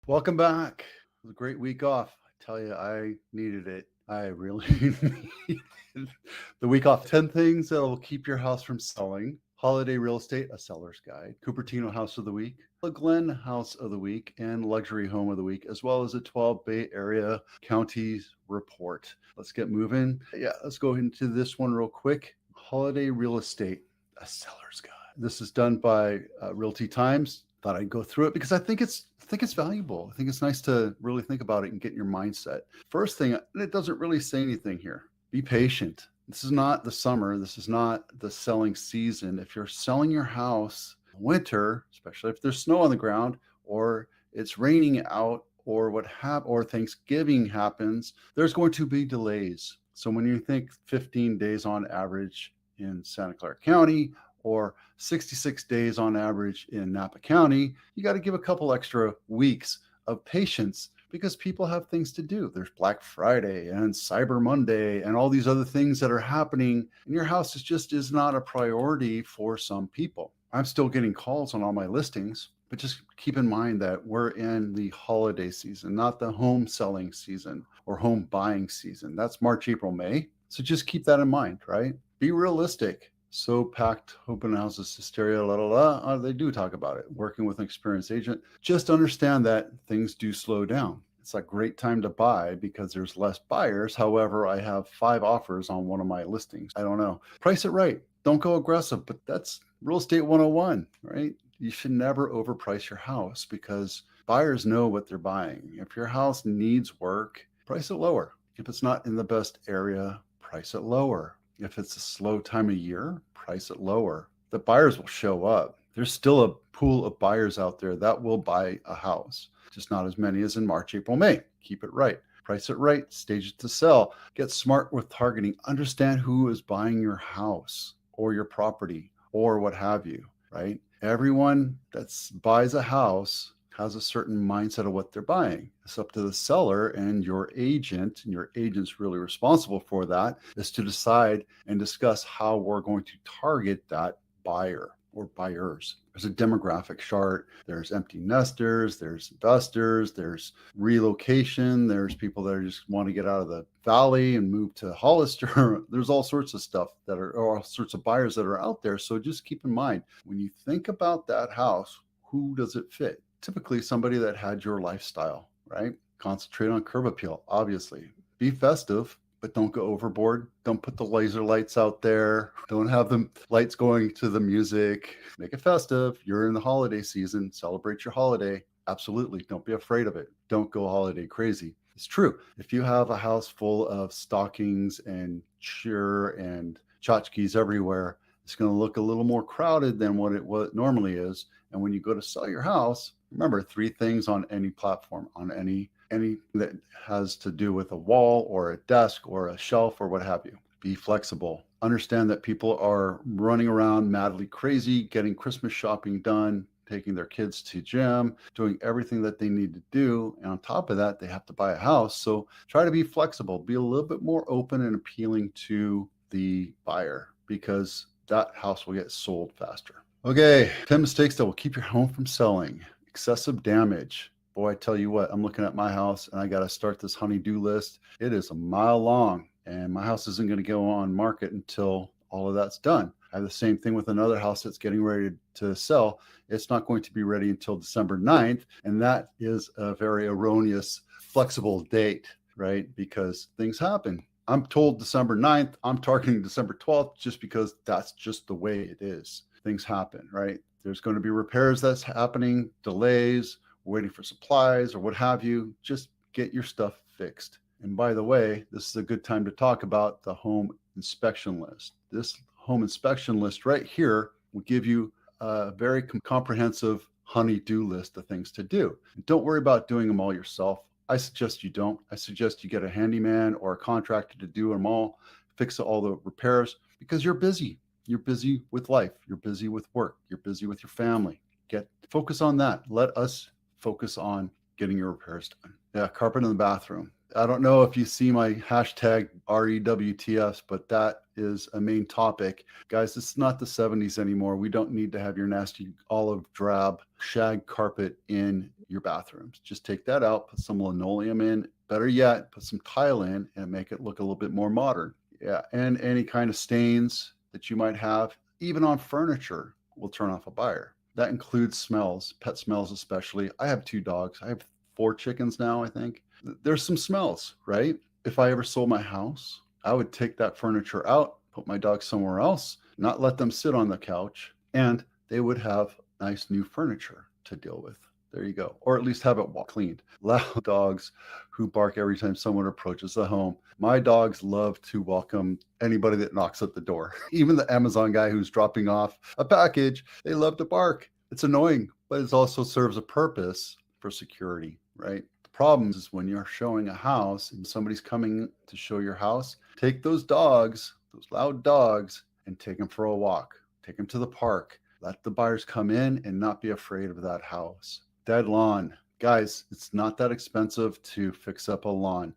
Welcome back. It was a great week off. I tell you, I needed it. I really needed the week off. 10 things that will keep your house from selling. Holiday real estate, a seller's guide. Cupertino House of the Week. Willow Glen House of the Week and Luxury Home of the Week, as well as a 12 Bay Area counties report. Let's get moving. Yeah, let's go into this one real quick. Holiday real estate, a seller's guide. This is done by Realty Times. Thought I'd go through it because I think it's valuable. I think it's nice to really think about it and get in your mindset. First thing, and it doesn't really say anything here. Be patient. This is not the summer. This is not the selling season. If you're selling your house in winter, especially if there's snow on the ground or it's raining out or Thanksgiving happens, there's going to be delays. So when you think 15 days on average in Santa Clara County or 66 days on average in Napa County, you got to give a couple extra weeks of patience because people have things to do. There's Black Friday and Cyber Monday and all these other things that are happening, and your house is not a priority for some people. I'm still getting calls on all my listings, but just keep in mind that we're in the holiday season, not the home selling season or home buying season. That's March, April, May. So just keep that in mind, right? Be realistic. So packed open houses, hysteria, la la la. They do talk about it. Working with an experienced agent, just understand that things do slow down. It's a great time to buy because there's less buyers. However, I have 5 offers on one of my listings. I don't know. Price it right. Don't go aggressive, but that's real estate 101, right? You should never overprice your house because buyers know what they're buying. If your house needs work, price it lower. If it's not in the best area, price it lower. If it's a slow time of year, price it lower. The buyers will show up. There's still a pool of buyers out there that will buy a house, just not as many as in March, April, May. Keep it right. Price it right. Stage it to sell. Get smart with targeting. Understand who is buying your house or your property or what have you, right? Everyone that buys a house has a certain mindset of what they're buying. It's up to the seller and your agent's really responsible for that, is to decide and discuss how we're going to target that buyer or buyers. There's a demographic chart. There's empty nesters, there's investors, there's relocation, there's people that just want to get out of the valley and move to Hollister. There's all sorts of stuff or all sorts of buyers that are out there. So just keep in mind, when you think about that house, who does it fit? Typically somebody that had your lifestyle, right? Concentrate on curb appeal, obviously. Be festive, but don't go overboard. Don't put the laser lights out there. Don't have the lights going to the music. Make it festive. You're in the holiday season. Celebrate your holiday. Absolutely. Don't be afraid of it. Don't go holiday crazy. It's true. If you have a house full of stockings and cheer and tchotchkes everywhere, it's going to look a little more crowded than what it normally is. And when you go to sell your house, remember 3 things on any platform, on any that has to do with a wall or a desk or a shelf or what have you. Be flexible. Understand that people are running around madly crazy, getting Christmas shopping done, taking their kids to gym, doing everything that they need to do. And on top of that, they have to buy a house. So try to be flexible, be a little bit more open and appealing to the buyer because that house will get sold faster. Okay, 10 mistakes that will keep your home from selling. Excessive damage. Boy, I tell you what, I'm looking at my house and I got to start this honey-do list. It is a mile long and my house isn't going to go on market until all of that's done. I have the same thing with another house that's getting ready to sell. It's not going to be ready until December 9th. And that is a very erroneous, flexible date, right? Because things happen. I'm told December 9th. I'm targeting December 12th just because that's just the way it is. Things happen, right? There's going to be repairs that's happening, delays, waiting for supplies or what have you. Just get your stuff fixed. And by the way, this is a good time to talk about the home inspection list. This home inspection list right here will give you a very comprehensive honey-do list of things to do. And don't worry about doing them all yourself. I suggest you don't. I suggest you get a handyman or a contractor to do them all, fix all the repairs because you're busy. You're busy with life. You're busy with work. You're busy with your family. Focus on that. Let us focus on getting your repairs done. Yeah, carpet in the bathroom. I don't know if you see my hashtag REWTFs, but that is a main topic. Guys, it's not the 70s anymore. We don't need to have your nasty olive drab shag carpet in your bathrooms. Just take that out, put some linoleum in. Better yet, put some tile in and make it look a little bit more modern. Yeah, and any kind of stains that you might have, even on furniture, will turn off a buyer. That includes smells, pet smells especially. I have 2 dogs. I have 4 chickens now, I think. There's some smells, right? If I ever sold my house, I would take that furniture out, put my dogs somewhere else, not let them sit on the couch, and they would have nice new furniture to deal with. There you go. Or at least have it cleaned. Loud dogs who bark every time someone approaches the home. My dogs love to welcome anybody that knocks at the door. Even the Amazon guy who's dropping off a package, they love to bark. It's annoying, but it also serves a purpose for security, right? The problem is when you're showing a house and somebody's coming to show your house, take those dogs, those loud dogs, and take them for a walk. Take them to the park. Let the buyers come in and not be afraid of that house. Dead lawn. Guys, it's not that expensive to fix up a lawn,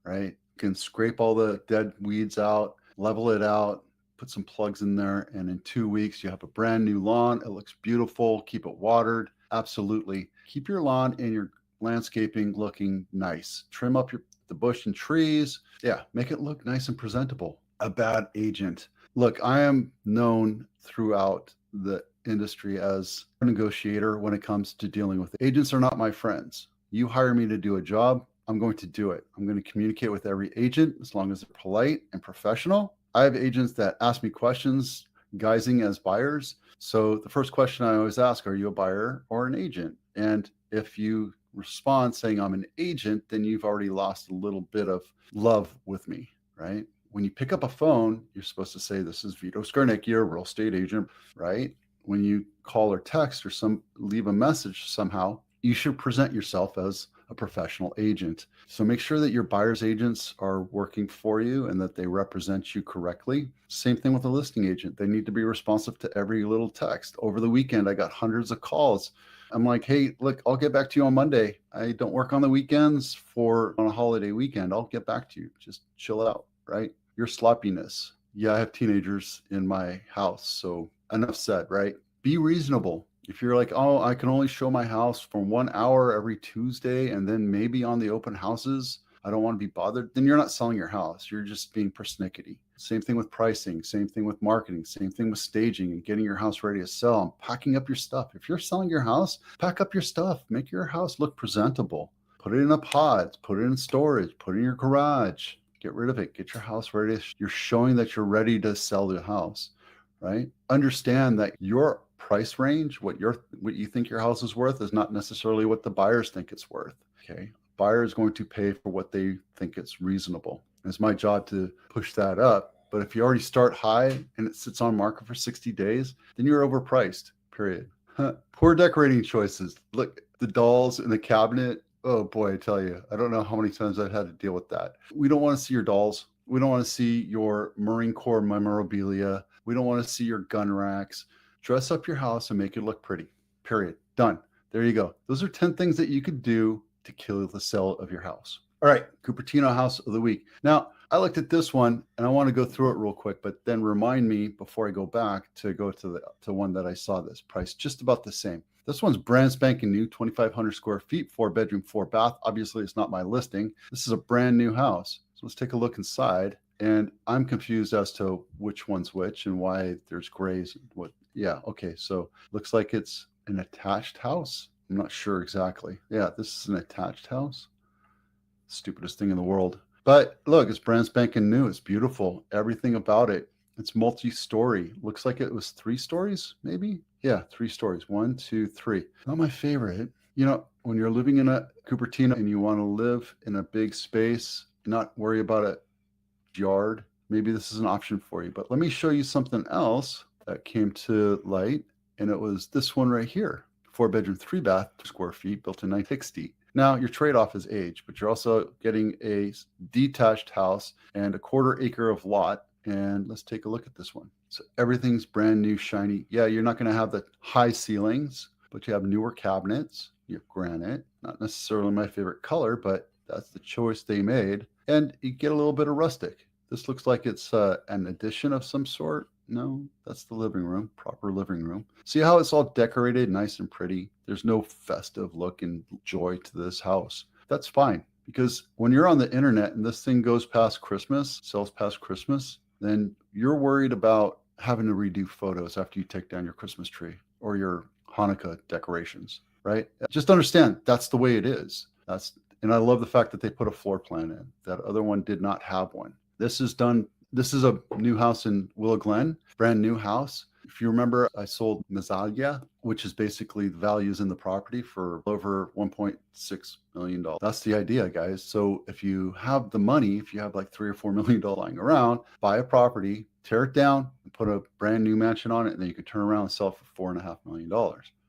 right? You can scrape all the dead weeds out, level it out, put some plugs in there, and in 2 weeks, you have a brand new lawn. It looks beautiful. Keep it watered. Absolutely. Keep your lawn and your landscaping looking nice. Trim up the bush and trees. Yeah, make it look nice and presentable. A bad agent. Look, I am known throughout the industry as a negotiator when it comes to dealing with agents. Are not my friends. You hire me to do a job, I'm going to do it. I'm going to communicate with every agent as long as they're polite and professional. I have agents that ask me questions guising as buyers. So the first question I always ask, are you a buyer or an agent? And if you respond saying I'm an agent, then you've already lost a little bit of love with me, right? When you pick up a phone, you're supposed to say, this is Vito Skarnicki, a real estate agent, right? When you call or text or leave a message somehow, you should present yourself as a professional agent. So make sure that your buyer's agents are working for you and that they represent you correctly. Same thing with a listing agent. They need to be responsive to every little text. Over the weekend, I got hundreds of calls. I'm like, hey, look, I'll get back to you on Monday. I don't work on the weekends on a holiday weekend. I'll get back to you. Just chill out, right? Your sloppiness. Yeah, I have teenagers in my house, so enough said, right? Be reasonable. If you're like, oh, I can only show my house for 1 hour every Tuesday and then maybe on the open houses, I don't want to be bothered, then you're not selling your house. You're just being persnickety. Same thing with pricing, same thing with marketing, same thing with staging and getting your house ready to sell and packing up your stuff. If you're selling your house, pack up your stuff, make your house look presentable. Put it in a pod, put it in storage, put it in your garage, get rid of it, get your house ready. You're showing that you're ready to sell the house, right? Understand that your price range, what you think your house is worth, is not necessarily what the buyers think it's worth. Okay, buyer is going to pay for what they think it's reasonable. It's my job to push that up. But if you already start high and it sits on market for 60 days, then you're overpriced. Period. Poor decorating choices. Look, the dolls in the cabinet. Oh boy, I tell you, I don't know how many times I've had to deal with that. We don't want to see your dolls. We don't want to see your Marine Corps memorabilia. We don't want to see your gun racks. Dress up your house and make it look pretty. Period. Done. There you go. Those are 10 things that you could do to kill the sale of your house. All right, Cupertino House of the Week. Now, I looked at this one and I want to go through it real quick, but then remind me before I go back to go to one that I saw this price just about the same. This one's brand spanking new, 2,500 square feet, 4-bedroom, 4-bath. Obviously, it's not my listing. This is a brand new house. So let's take a look inside. And I'm confused as to which one's which and why there's grays. Yeah, okay. So looks like it's an attached house. I'm not sure exactly. Yeah, this is an attached house. Stupidest thing in the world. But look, it's brand spanking new. It's beautiful. Everything about it. It's multi-story. Looks like it was 3 stories, maybe? Yeah, 3 stories. 1, 2, 3. Not my favorite. You know, when you're living in a Cupertino and you want to live in a big space, not worry about a yard, maybe this is an option for you. But let me show you something else that came to light, and it was this one right here. 4-bedroom, 3-bath, square feet, built in 1960. Now, your trade-off is age, but you're also getting a detached house and a 1/4 acre of lot. And let's take a look at this one. So everything's brand new, shiny. Yeah, you're not going to have the high ceilings, but you have newer cabinets. You have granite, not necessarily my favorite color, but That's the choice they made. And you get a little bit of rustic. This looks like it's an addition of some sort. No, that's the living room, proper living room. See how it's all decorated, nice and pretty? There's no festive look and joy to this house. That's fine, because when you're on the internet and this thing goes past Christmas, sells past Christmas, then you're worried about having to redo photos after you take down your Christmas tree or your Hanukkah decorations, right? Just understand that's the way it is. And I love the fact that they put a floor plan in. That other one did not have one. This is done. This is a new house in Willow Glen, brand new house. If you remember, I sold Mazalia, which is basically the values in the property for over $1.6 million. That's the idea, guys. So if you have the money, if you have like $3 or $4 million lying around, buy a property, tear it down, and put a brand new mansion on it, and then you could turn around and sell for $4.5 million.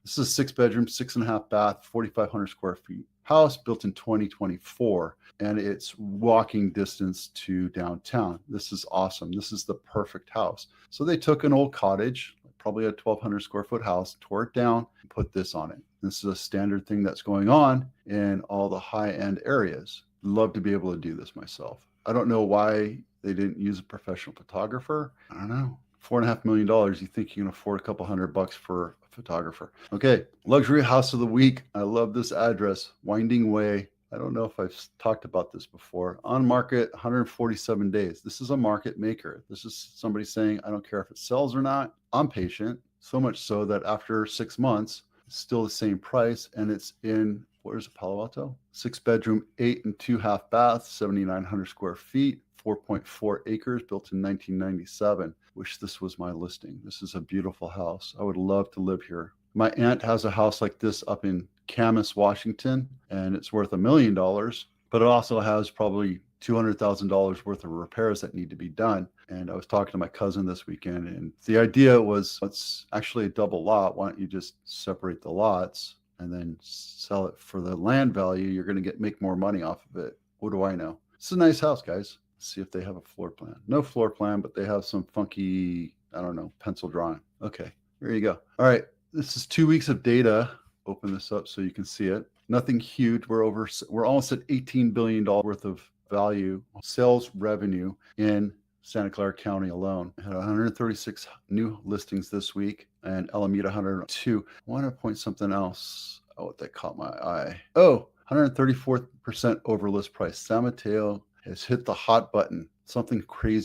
This is a 6-bedroom, 6.5 bath, 4,500 square feet house built in 2024, and it's walking distance to downtown. This is awesome. This is the perfect house. So they took an old cottage, probably a 1,200 square foot house, tore it down, and put this on it. This is a standard thing that's going on in all the high-end areas. Love to be able to do this myself. I don't know why they didn't use a professional photographer. I don't know. $4.5 million. You think you can afford a couple $100 for a photographer? Okay, luxury house of the week. I love this address, Winding Way. I don't know if I've talked about this before. On market, 147 days. This is a market maker. This is somebody saying, I don't care if it sells or not. I'm patient, so much so that after 6 months, it's still the same price, and it's in, where is it, Palo Alto? 6-bedroom, 8 and 2.5 baths, 7,900 square feet, 4.4 acres, built in 1997. Wish this was my listing. This is a beautiful house. I would love to live here. My aunt has a house like this up in Camas, Washington, and it's worth $1 million, but it also has probably $200,000 worth of repairs that need to be done. And I was talking to my cousin this weekend, and the idea was, it's actually a double lot. Why don't you just separate the lots and then sell it for the land value? You're going to make more money off of it. What do I know? It's a nice house, guys. See if they have a floor plan. No floor plan, but they have some funky, I don't know, pencil drawing. Okay, there you go. All right, this is 2 weeks of data. Open this up so you can see it. Nothing huge. We're almost at $18 billion worth of value, sales revenue in Santa Clara County alone. I had 136 new listings this week, and Alameda 102. I want to point something else. Oh, that caught my eye. Oh, 134% over list price. San Mateo has hit the hot button. Something crazy